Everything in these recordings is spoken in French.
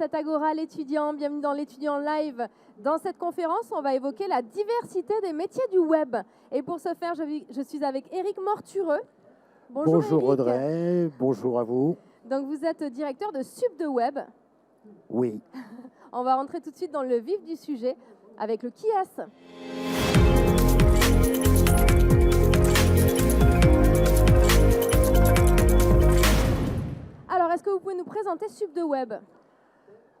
cette Agora l'étudiant, bienvenue dans l'étudiant live. Dans cette conférence, on va évoquer la diversité des métiers du web. Et pour ce faire, je suis avec Éric Mortureux. Bonjour Éric. Audrey, bonjour à vous. Donc vous êtes directeur de SubDeWeb. Oui. On va rentrer tout de suite dans le vif du sujet avec le qui est-ce. Alors, est-ce que vous pouvez nous présenter SubDeWeb?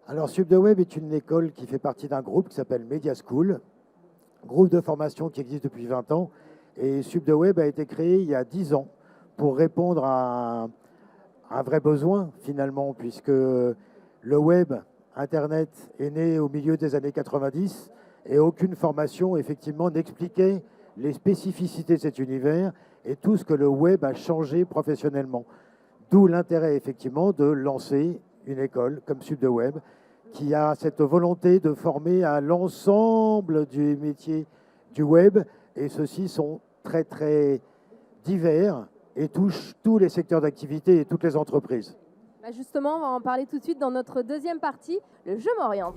Alors SubDeWeb est une école qui fait partie d'un groupe qui s'appelle Media School, groupe de formation qui existe depuis 20 ans. Et SubDeWeb a été créé il y a 10 ans pour répondre à un vrai besoin finalement, puisque le web, Internet, est né au milieu des années 90 et aucune formation effectivement n'expliquait les spécificités de cet univers et tout ce que le web a changé professionnellement. D'où l'intérêt effectivement de lancer une école comme SubDeWeb qui a cette volonté de former à l'ensemble du métier du web, et ceux-ci sont très très divers et touchent tous les secteurs d'activité et toutes les entreprises. Justement, on va en parler tout de suite dans notre deuxième partie, le Je m'oriente.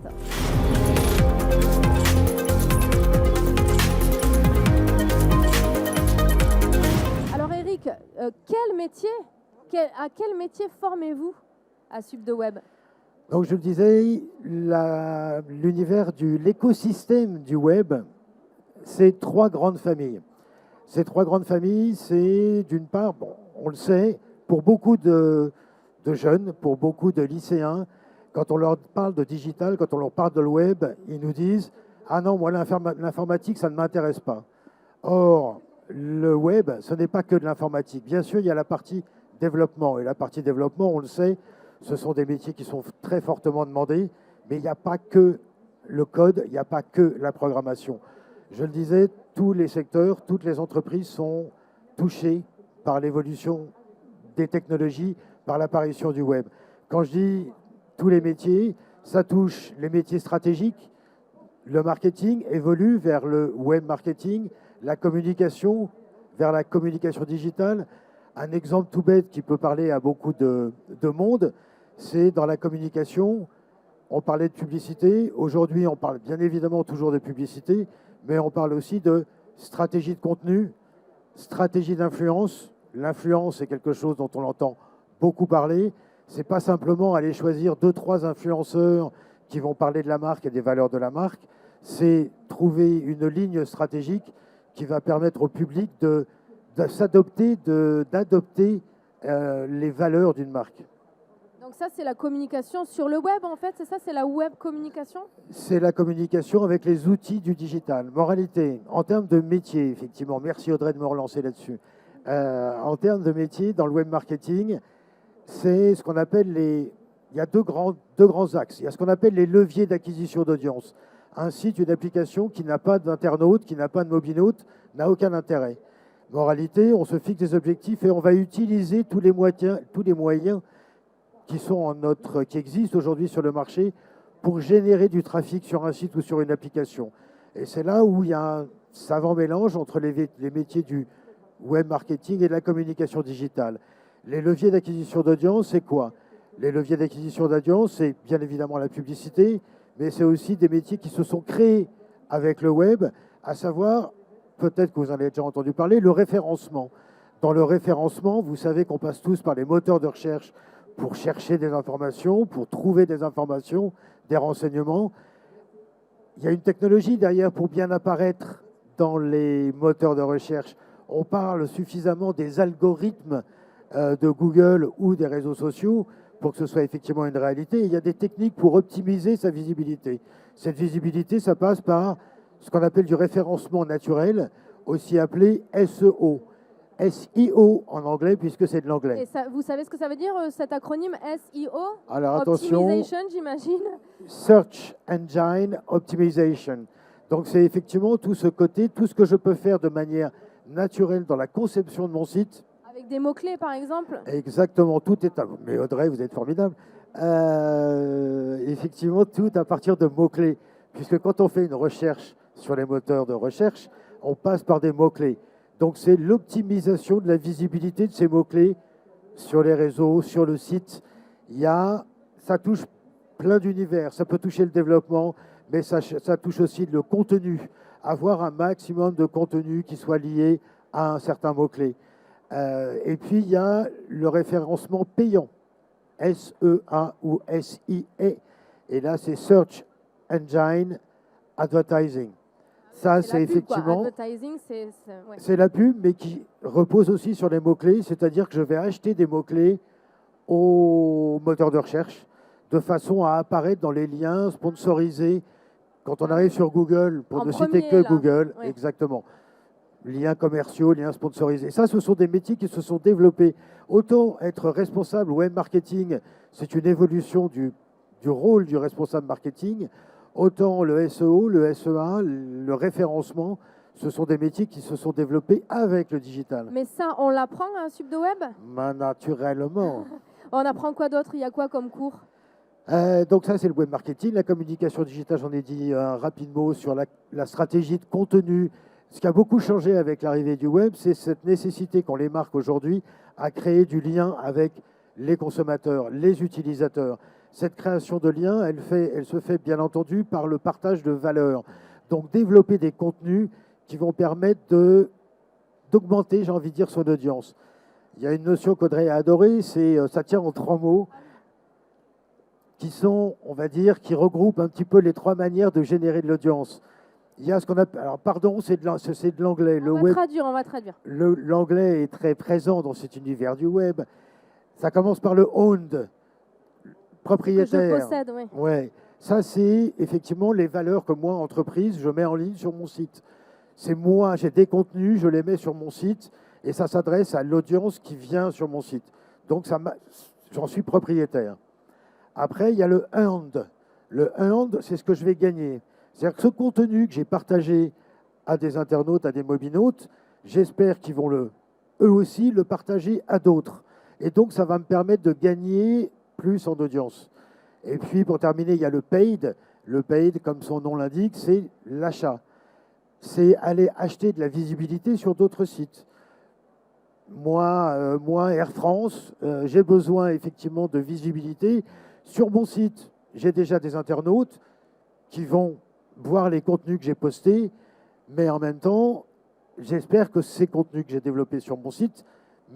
Alors Éric, à quel métier formez-vous à SubDeWeb? Donc je le disais, l'univers l'écosystème du web, c'est trois grandes familles. Ces trois grandes familles, c'est d'une part, bon, on le sait, pour beaucoup de jeunes, pour beaucoup de lycéens, quand on leur parle de digital, quand on leur parle de le web, ils nous disent « Ah non, moi l'informatique, ça ne m'intéresse pas ». Or, le web, ce n'est pas que de l'informatique. Bien sûr, il y a la partie développement. Et la partie développement, on le sait, ce sont des métiers qui sont très fortement demandés, mais il n'y a pas que le code, il n'y a pas que la programmation. Je le disais, tous les secteurs, toutes les entreprises sont touchées par l'évolution des technologies, par l'apparition du web. Quand je dis tous les métiers, ça touche les métiers stratégiques. Le marketing évolue vers le web marketing, la communication vers la communication digitale. Un exemple tout bête qui peut parler à beaucoup de monde, c'est dans la communication. On parlait de publicité. Aujourd'hui, on parle bien évidemment toujours de publicité, mais on parle aussi de stratégie de contenu, stratégie d'influence. L'influence est quelque chose dont on entend beaucoup parler. Ce n'est pas simplement aller choisir 2-3 influenceurs qui vont parler de la marque et des valeurs de la marque. C'est trouver une ligne stratégique qui va permettre au public d'adopter les valeurs d'une marque. Donc ça, c'est la communication sur le web, en fait, c'est ça, c'est la web communication? C'est la communication avec les outils du digital. Moralité, en termes de métier, effectivement, merci Audrey de me relancer là-dessus. En termes de métier, dans le web marketing, c'est ce qu'on appelle il y a deux grands axes. Il y a ce qu'on appelle les leviers d'acquisition d'audience. Un site, une application qui n'a pas d'internaute, qui n'a pas de mobinaute, n'a aucun intérêt. Moralité, on se fixe des objectifs et on va utiliser tous les moyens qui existent aujourd'hui sur le marché pour générer du trafic sur un site ou sur une application. Et c'est là où il y a un savant mélange entre les métiers du web marketing et de la communication digitale. Les leviers d'acquisition d'audience, c'est quoi? Les leviers d'acquisition d'audience, c'est bien évidemment la publicité, mais c'est aussi des métiers qui se sont créés avec le web, à savoir, peut-être que vous en avez déjà entendu parler, le référencement. Dans le référencement, vous savez qu'on passe tous par les moteurs de recherche pour chercher des informations, pour trouver des informations, des renseignements. Il y a une technologie derrière pour bien apparaître dans les moteurs de recherche. On parle suffisamment des algorithmes de Google ou des réseaux sociaux pour que ce soit effectivement une réalité. Il y a des techniques pour optimiser sa visibilité. Cette visibilité, ça passe par ce qu'on appelle du référencement naturel, aussi appelé SEO. SEO en anglais, puisque c'est de l'anglais. Et vous savez ce que ça veut dire, cet acronyme SEO? Alors attention, Optimization, j'imagine. Search Engine Optimization. Donc c'est effectivement tout ce côté, tout ce que je peux faire de manière naturelle dans la conception de mon site. Avec des mots-clés, par exemple? Exactement, tout est à vous. Mais Audrey, vous êtes formidable. Effectivement, tout à partir de mots-clés. Puisque quand on fait une recherche sur les moteurs de recherche, on passe par des mots-clés. Donc c'est l'optimisation de la visibilité de ces mots-clés sur les réseaux, sur le site. Ça touche plein d'univers. Ça peut toucher le développement, mais ça touche aussi le contenu. Avoir un maximum de contenu qui soit lié à un certain mot-clé. Et puis, il y a le référencement payant. SEA ou SIE. Et là, c'est Search Engine Advertising. Ça, c'est effectivement... Advertising, ouais. C'est la pub, mais qui repose aussi sur les mots-clés, c'est-à-dire que je vais acheter des mots-clés au moteur de recherche de façon à apparaître dans les liens sponsorisés quand on arrive sur Google, pour En ne citer premier, que là. Google, Ouais. exactement. Liens commerciaux, liens sponsorisés. Ça, ce sont des métiers qui se sont développés. Autant être responsable web marketing, c'est une évolution du rôle du responsable marketing, autant le SEO, le SEA, le référencement, ce sont des métiers qui se sont développés avec le digital. Mais ça, on l'apprend à Subdoweb? Naturellement. On apprend quoi d'autre? Il y a quoi comme cours? Donc ça, c'est le web marketing. La communication digitale, j'en ai dit un rapide mot sur la stratégie de contenu. Ce qui a beaucoup changé avec l'arrivée du web, c'est cette nécessité qu'ont les marques aujourd'hui à créer du lien avec les consommateurs, les utilisateurs. Cette création de lien, elle se fait bien entendu par le partage de valeurs. Donc développer des contenus qui vont permettre d'augmenter, j'ai envie de dire, son audience. Il y a une notion qu'Audrey a adorée, ça tient en 3 mots, qui sont, on va dire, qui regroupent un petit peu les 3 manières de générer de l'audience. Il y a ce qu'on appelle, alors pardon, c'est de l'anglais. On va traduire. L'anglais est très présent dans cet univers du web. Ça commence par le owned, propriétaire. Que je possède, oui. Ouais. Ça, c'est effectivement les valeurs que moi, entreprise, je mets en ligne sur mon site. C'est moi, j'ai des contenus, je les mets sur mon site et ça s'adresse à l'audience qui vient sur mon site. Donc, j'en suis propriétaire. Après, il y a le earned. Le earned, c'est ce que je vais gagner. C'est-à-dire que ce contenu que j'ai partagé à des internautes, à des mobinautes, j'espère qu'ils vont eux aussi le partager à d'autres. Et donc, ça va me permettre de gagner plus en audience. Et puis, pour terminer, il y a le paid. Le paid, comme son nom l'indique, c'est l'achat. C'est aller acheter de la visibilité sur d'autres sites. Moi, Air France, j'ai besoin effectivement de visibilité. Sur mon site, j'ai déjà des internautes qui vont voir les contenus que j'ai postés, mais en même temps, j'espère que ces contenus que j'ai développés sur mon site,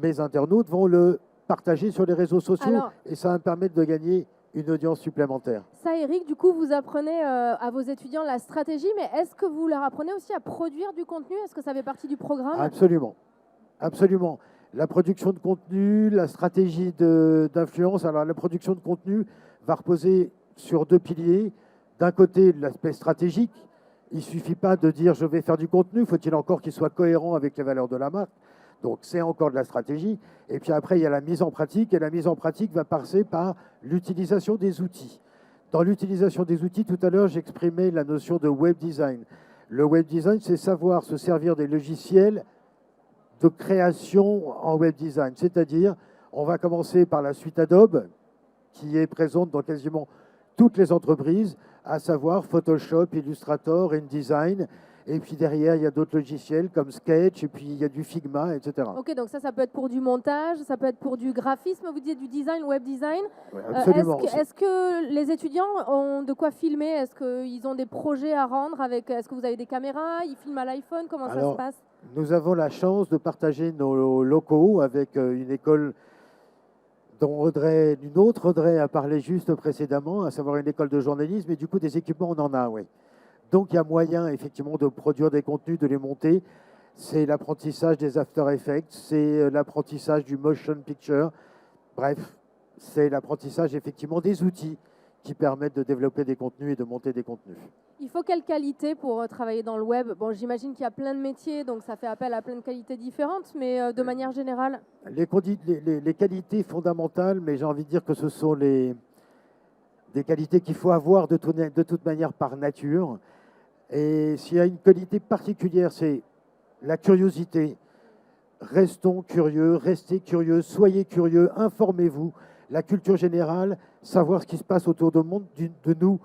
mes internautes vont le partager sur les réseaux sociaux. Alors, et ça va me permettre de gagner une audience supplémentaire. Ça, Eric, du coup, vous apprenez à vos étudiants la stratégie, mais est-ce que vous leur apprenez aussi à produire du contenu? Est-ce que ça fait partie du programme? Absolument. Absolument. La production de contenu, la stratégie d'influence. Alors, la production de contenu va reposer sur 2 piliers. D'un côté, l'aspect stratégique. Il ne suffit pas de dire je vais faire du contenu, faut-il encore qu'il soit cohérent avec les valeurs de la marque. Donc, c'est encore de la stratégie. Et puis après, il y a la mise en pratique. Et la mise en pratique va passer par l'utilisation des outils. Dans l'utilisation des outils, tout à l'heure, j'exprimais la notion de web design. Le web design, c'est savoir se servir des logiciels de création en web design. C'est-à-dire, on va commencer par la suite Adobe, qui est présente dans quasiment toutes les entreprises, à savoir Photoshop, Illustrator, InDesign. Et puis derrière, il y a d'autres logiciels comme Sketch, et puis il y a du Figma, etc. Ok, donc ça peut être pour du montage, ça peut être pour du graphisme, vous disiez du design, web design. Ouais, absolument. Est-ce que les étudiants ont de quoi filmer? Est-ce qu'ils ont des projets à rendre avec? Est-ce que vous avez des caméras? Ils filment à l'iPhone? Comment ça se passe? Nous avons la chance de partager nos locaux avec une école dont une autre Audrey a parlé juste précédemment, à savoir une école de journalisme, et du coup des équipements on en a, oui. Donc il y a moyen effectivement de produire des contenus, de les monter. C'est l'apprentissage des After Effects, c'est l'apprentissage du motion picture. Bref, c'est l'apprentissage effectivement des outils qui permettent de développer des contenus et de monter des contenus. Il faut quelle qualité pour travailler dans le web? Bon, j'imagine qu'il y a plein de métiers, donc ça fait appel à plein de qualités différentes, mais de manière générale? Les qualités fondamentales, mais j'ai envie de dire que ce sont des qualités qu'il faut avoir de toute manière par nature. Et s'il y a une qualité particulière, c'est la curiosité. Restons curieux, restez curieux, soyez curieux, informez-vous. La culture générale, savoir ce qui se passe autour du monde, de nous,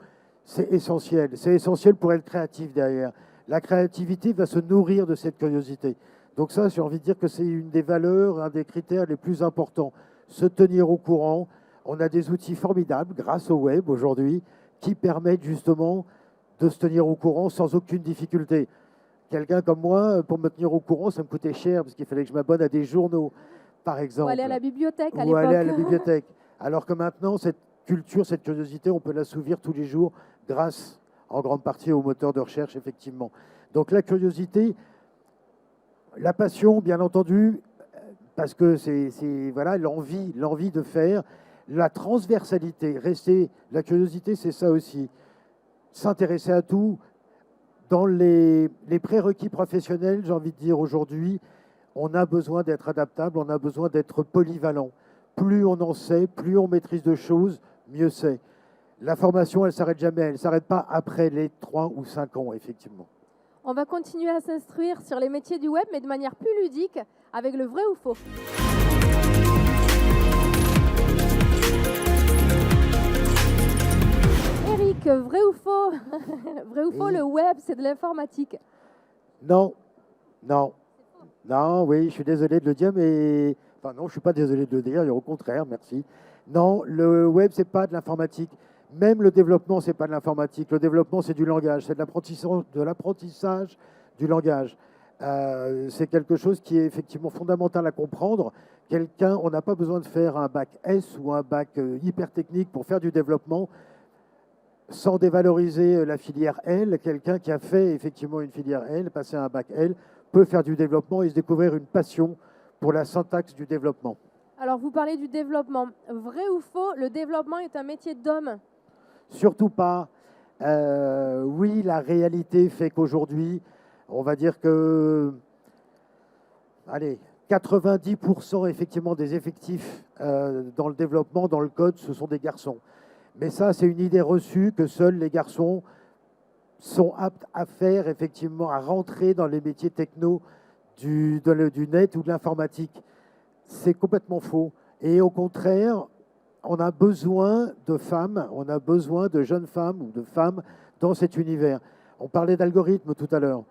c'est essentiel. C'est essentiel pour être créatif derrière. La créativité va se nourrir de cette curiosité. Donc ça, j'ai envie de dire que c'est une des valeurs, un des critères les plus importants. Se tenir au courant, On a des outils formidables grâce au web aujourd'hui qui permettent justement de se tenir au courant sans aucune difficulté. Quelqu'un comme moi, pour me tenir au courant, ça me coûtait cher parce qu'il fallait que je m'abonne à des journaux, par exemple. Ou aller à la bibliothèque à Ou aller à la l'époque. bibliothèque. Alors que maintenant, cette culture, cette curiosité, on peut l'assouvir tous les jours grâce en grande partie au moteur de recherche, effectivement. Donc la curiosité, la passion, bien entendu, parce que c'est voilà, l'envie de faire, la transversalité, la curiosité, c'est ça aussi. S'intéresser à tout. Dans les prérequis professionnels, j'ai envie de dire aujourd'hui, on a besoin d'être adaptable, on a besoin d'être polyvalent. Plus on en sait, plus on maîtrise de choses, mieux c'est. La formation, elle ne s'arrête jamais, elle ne s'arrête pas après les 3 ou 5 ans, effectivement. On va continuer à s'instruire sur les métiers du web, mais de manière plus ludique, avec le vrai ou faux. Eric, vrai ou faux? Vrai ou faux, Oui. le web, c'est de l'informatique? Non, non, non, oui, je suis désolé de le dire, mais... Enfin non, je ne suis pas désolé de le dire, au contraire, merci. Non, le web, ce n'est pas de l'informatique. Même le développement, ce n'est pas de l'informatique. Le développement, c'est du langage, c'est de l'apprentissage du langage. C'est quelque chose qui est effectivement fondamental à comprendre. On n'a pas besoin de faire un bac S ou un bac hyper technique pour faire du développement. Sans dévaloriser la filière L, quelqu'un qui a fait effectivement une filière L, passé un bac L, peut faire du développement et se découvrir une passion pour la syntaxe du développement. Alors, vous parlez du développement. Vrai ou faux, le développement est un métier d'homme? Surtout pas. Oui, la réalité fait qu'aujourd'hui, on va dire que, allez, 90% effectivement des effectifs dans le développement, dans le code, ce sont des garçons. Mais ça, c'est une idée reçue que seuls les garçons sont aptes à faire, effectivement, à rentrer dans les métiers techno du net ou de l'informatique. C'est complètement faux. Et au contraire, on a besoin de femmes, on a besoin de jeunes femmes ou de femmes dans cet univers. On parlait d'algorithmes tout à l'heure.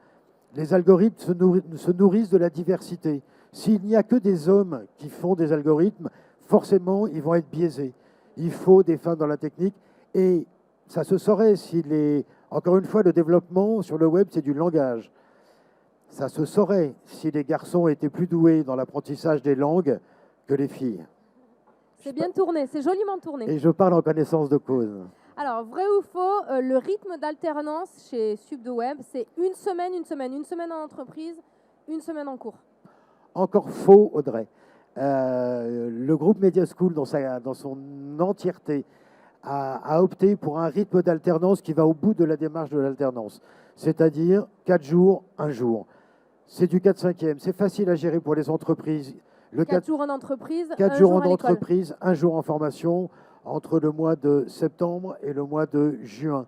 Les algorithmes se nourrissent de la diversité. S'il n'y a que des hommes qui font des algorithmes, forcément, ils vont être biaisés. Il faut des femmes dans la technique et ça se saurait s'il est... Encore une fois, le développement sur le web, c'est du langage. Ça se saurait si les garçons étaient plus doués dans l'apprentissage des langues que les filles. C'est bien tourné, c'est joliment tourné. Et je parle en connaissance de cause. Alors, vrai ou faux, le rythme d'alternance chez SubDoWeb, c'est une semaine en entreprise, une semaine en cours. Encore faux, Audrey. Le groupe Media School, dans son entièreté, a opté pour un rythme d'alternance qui va au bout de la démarche de l'alternance. C'est-à-dire 4 jours, 1 jour. C'est du 4/5e. C'est facile à gérer pour les entreprises. 4 jours en entreprise, 4 un jours jour en à l'école. entreprise, 1 jour en formation, entre le mois de septembre et le mois de juin.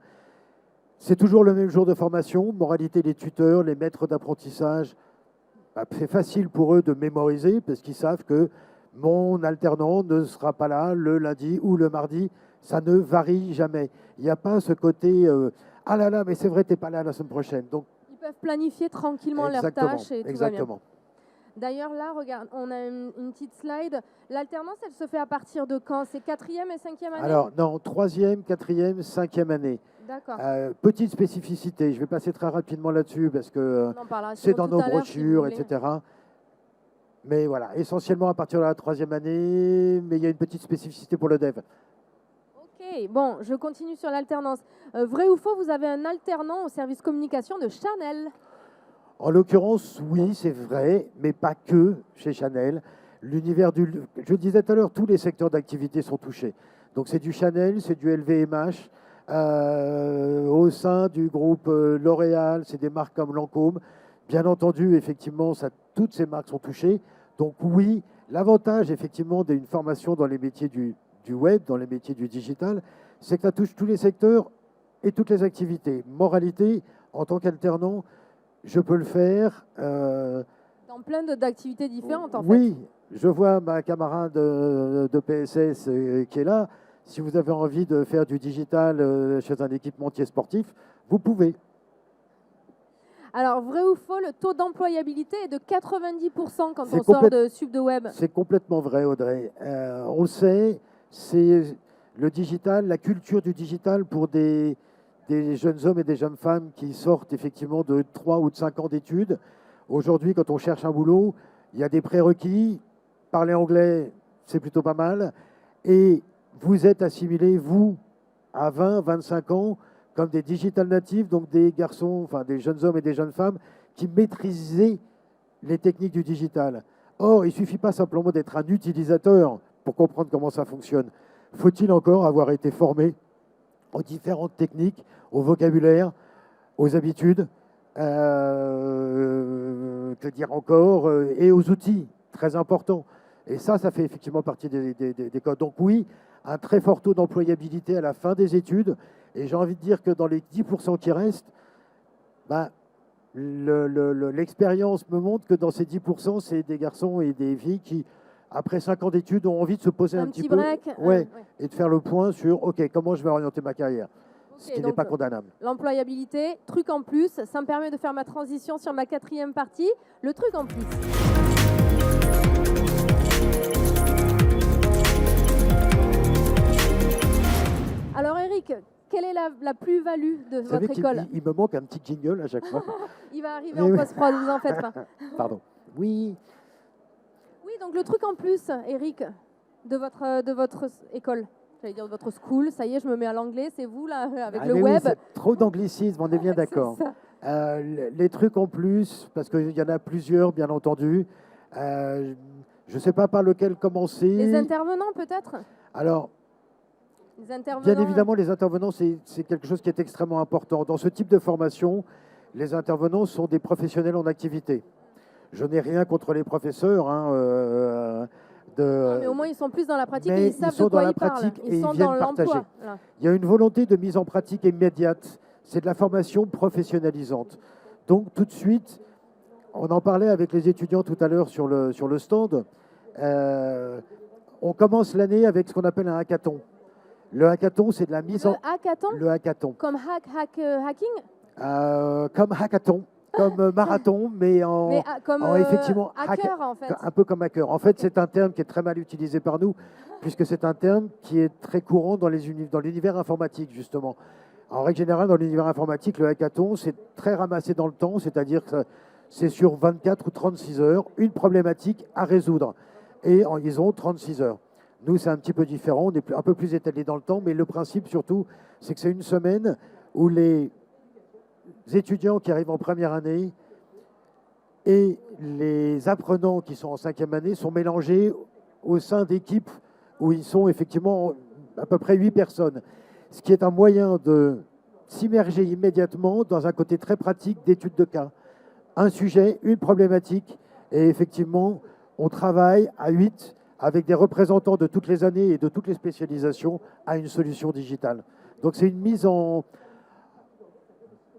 C'est toujours le même jour de formation. Moralité, les tuteurs, les maîtres d'apprentissage, c'est facile pour eux de mémoriser parce qu'ils savent que mon alternant ne sera pas là le lundi ou le mardi. Ça ne varie jamais. Il n'y a pas ce côté ah là là, mais c'est vrai, tu n'es pas là la semaine prochaine. Donc, ils peuvent planifier tranquillement leurs tâches et tout va bien. D'ailleurs, là, regarde, on a une petite slide. L'alternance, elle se fait à partir de quand? C'est 4e et 5e année? Alors, non, 3e, 4e, 5e année. D'accord. Petite spécificité, je vais passer très rapidement là-dessus parce que c'est dans nos brochures, etc. Mais voilà, essentiellement à partir de la 3e année, mais il y a une petite spécificité pour le dev. Ok, bon, je continue sur l'alternance. Vrai ou faux, vous avez un alternant au service communication de Chanel? En l'occurrence, oui, c'est vrai, mais pas que chez Chanel. L'univers je disais tout à l'heure, tous les secteurs d'activité sont touchés. Donc c'est du Chanel, c'est du LVMH. Au sein du groupe L'Oréal, c'est des marques comme Lancôme. Bien entendu, effectivement, toutes ces marques sont touchées. Donc oui, l'avantage effectivement d'une formation dans les métiers du web, dans les métiers du digital, c'est que ça touche tous les secteurs et toutes les activités. Moralité, en tant qu'alternant, je peux le faire. Dans plein d'activités différentes, en fait. Oui, je vois ma camarade de PSS qui est là. Si vous avez envie de faire du digital chez un équipementier sportif, vous pouvez. Alors, vrai ou faux, le taux d'employabilité est de 90% quand on sort de SubDoWeb? C'est complètement vrai, Audrey. On le sait, c'est le digital, la culture du digital pour des jeunes hommes et des jeunes femmes qui sortent effectivement de 3 ou de 5 ans d'études. Aujourd'hui, quand on cherche un boulot, il y a des prérequis. Parler anglais, c'est plutôt pas mal. Et vous êtes assimilés, vous, à 20, 25 ans, comme des digital natives, donc des garçons, enfin des jeunes hommes et des jeunes femmes qui maîtrisaient les techniques du digital. Or, il ne suffit pas simplement d'être un utilisateur pour comprendre comment ça fonctionne. Faut-il encore avoir été formé aux différentes techniques, au vocabulaire, aux habitudes, que dire encore, et aux outils, très importants. Et ça fait effectivement partie des codes. Donc oui, un très fort taux d'employabilité à la fin des études. Et j'ai envie de dire que dans les 10% qui restent, bah, l'expérience me montre que dans ces 10%, c'est des garçons et des filles qui, après 5 ans d'études, ont envie de se poser un petit peu, break, ouais, et de faire le point sur, OK, comment je vais orienter ma carrière, ce Ok, qui n'est donc, pas condamnable. L'employabilité, truc en plus, ça me permet de faire ma transition sur ma 4e partie, le truc en plus. Alors Eric, quelle est la plus-value de Vous savez votre école? il me manque un petit jingle à chaque fois. Il va arriver en post-prod, vous en faites pas. Pardon. Oui. Oui, donc le truc en plus, Eric, de votre école. J'allais dire de votre school, ça y est, je me mets à l'anglais, c'est vous là, avec le mais web. Oui, trop d'anglicisme, on est bien d'accord. Les trucs en plus, parce qu'il y en a plusieurs, bien entendu. Je ne sais pas par lequel commencer. Les intervenants, peut-être? Alors, bien évidemment, les intervenants, c'est quelque chose qui est extrêmement important. Dans ce type de formation, les intervenants sont des professionnels en activité. Je n'ai rien contre les professeurs. Mais au moins, ils sont plus dans la pratique et ils savent de quoi ils parlent. Ils sont dans l'emploi. Il y a une volonté de mise en pratique immédiate. C'est de la formation professionnalisante. Donc, tout de suite, on en parlait avec les étudiants tout à l'heure sur le stand. On commence l'année avec ce qu'on appelle un hackathon. Le hackathon, c'est de la mise en... Hackathon ? Le hackathon. Comme hacking Comme hackathon, comme marathon, mais effectivement hacker en fait. Un peu comme hacker. En fait, c'est un terme qui est très mal utilisé par nous, puisque c'est un terme qui est très courant dans l'univers informatique, justement. En règle générale, dans l'univers informatique, le hackathon, c'est très ramassé dans le temps, c'est-à-dire que c'est sur 24 ou 36 heures, une problématique à résoudre. Et ils ont 36 heures. Nous, c'est un petit peu différent, on est un peu plus étalé dans le temps, mais le principe surtout, c'est que c'est une semaine où les étudiants qui arrivent en première année et les apprenants qui sont en 5e année sont mélangés au sein d'équipes où ils sont effectivement à peu près 8 personnes. Ce qui est un moyen de s'immerger immédiatement dans un côté très pratique d'étude de cas. Un sujet, une problématique, et effectivement, on travaille à 8 avec des représentants de toutes les années et de toutes les spécialisations à une solution digitale. Donc c'est une mise en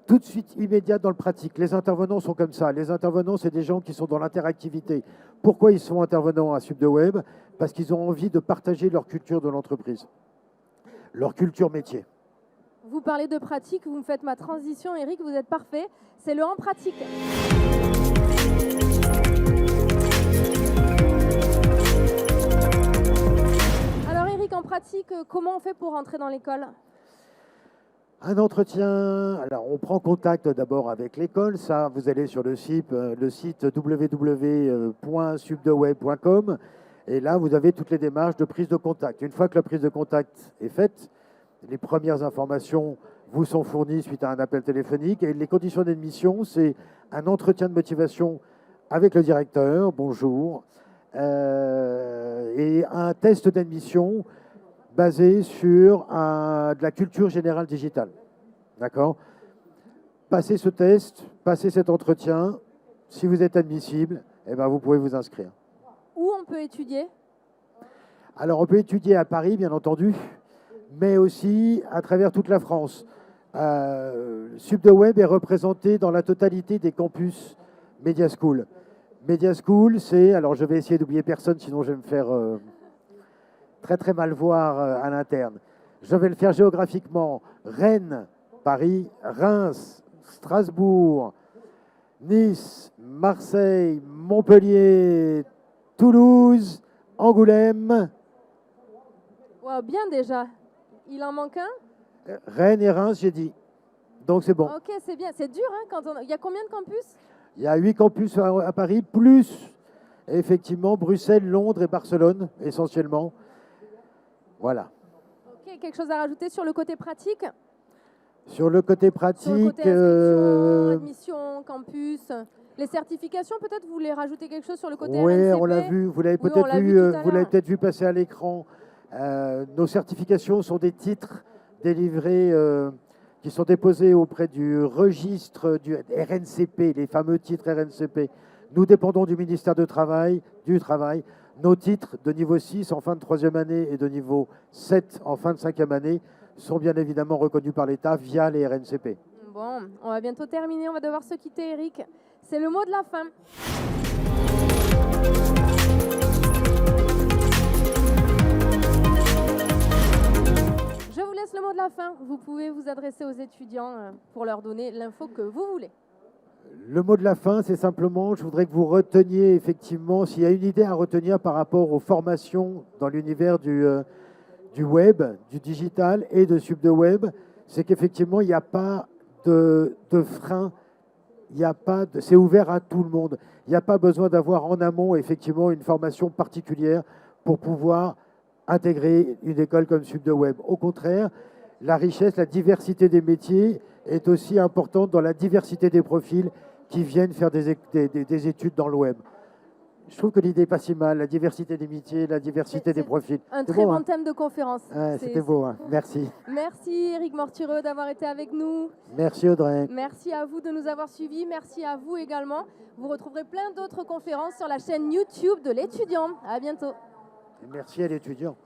tout de suite immédiate dans le pratique. Les intervenants sont comme ça. Les intervenants, c'est des gens qui sont dans l'interactivité. Pourquoi ils sont intervenants à SubDeWeb? Parce qu'ils ont envie de partager leur culture de l'entreprise, leur culture métier. Vous parlez de pratique, vous me faites ma transition, Eric, vous êtes parfait. C'est le en pratique. Alors Eric, en pratique, comment on fait pour rentrer dans l'école? Un entretien, alors on prend contact d'abord avec l'école, ça vous allez sur le site www.subdeweb.com et là vous avez toutes les démarches de prise de contact. Une fois que la prise de contact est faite, les premières informations vous sont fournies suite à un appel téléphonique et les conditions d'admission, c'est un entretien de motivation avec le directeur, bonjour, et un test d'admission basé sur de la culture générale digitale. D'accord? Passez ce test, passez cet entretien. Si vous êtes admissible, eh ben vous pouvez vous inscrire. Où on peut étudier? Alors, on peut étudier à Paris, bien entendu, mais aussi à travers toute la France. SubDeWeb est représenté dans la totalité des campus Media School. Media School, c'est... Alors, je vais essayer d'oublier personne, sinon je vais me faire... très très mal voir à l'interne. Je vais le faire géographiquement. Rennes, Paris, Reims, Strasbourg, Nice, Marseille, Montpellier, Toulouse, Angoulême. Wow, bien déjà. Il en manque un? Rennes et Reims, j'ai dit. Donc c'est bon. Ok, c'est bien. C'est dur, hein, Il y a combien de campus? Il y a 8 campus à Paris, plus effectivement Bruxelles, Londres et Barcelone, essentiellement. Voilà. Ok, quelque chose à rajouter sur le côté pratique? Sur le côté Sur le pratique, côté inscription, admission, campus, les certifications, peut-être vous voulez rajouter quelque chose sur le côté oui, RNCP? on l'a vu, vous l'avez Oui, on peut-être l'a vu, vu tout à vous l'avez l'heure. peut-être vu passer à l'écran. Nos certifications sont des titres délivrés qui sont déposés auprès du registre du RNCP, les fameux titres RNCP. Nous dépendons du ministère du Travail. Nos titres de niveau 6 en fin de 3e année et de niveau 7 en fin de 5e année sont bien évidemment reconnus par l'État via les RNCP. Bon, on va bientôt terminer, on va devoir se quitter, Eric. C'est le mot de la fin. Je vous laisse le mot de la fin. Vous pouvez vous adresser aux étudiants pour leur donner l'info que vous voulez. Le mot de la fin, c'est simplement, je voudrais que vous reteniez effectivement, s'il y a une idée à retenir par rapport aux formations dans l'univers du web, du digital et de SubDeWeb, c'est qu'effectivement, il n'y a pas de frein, c'est ouvert à tout le monde. Il n'y a pas besoin d'avoir en amont effectivement une formation particulière pour pouvoir intégrer une école comme SubDeWeb. Au contraire, la richesse, la diversité des métiers est aussi importante dans la diversité des profils qui viennent faire des études dans le web. Je trouve que l'idée n'est pas si mal, la diversité des métiers, la diversité des profils. Un très beau, bon hein thème de conférence. C'était beau, hein. Merci. Merci Eric Mortureux d'avoir été avec nous. Merci Audrey. Merci à vous de nous avoir suivis. Merci à vous également. Vous retrouverez plein d'autres conférences sur la chaîne YouTube de l'étudiant. À bientôt. Et merci à l'étudiant.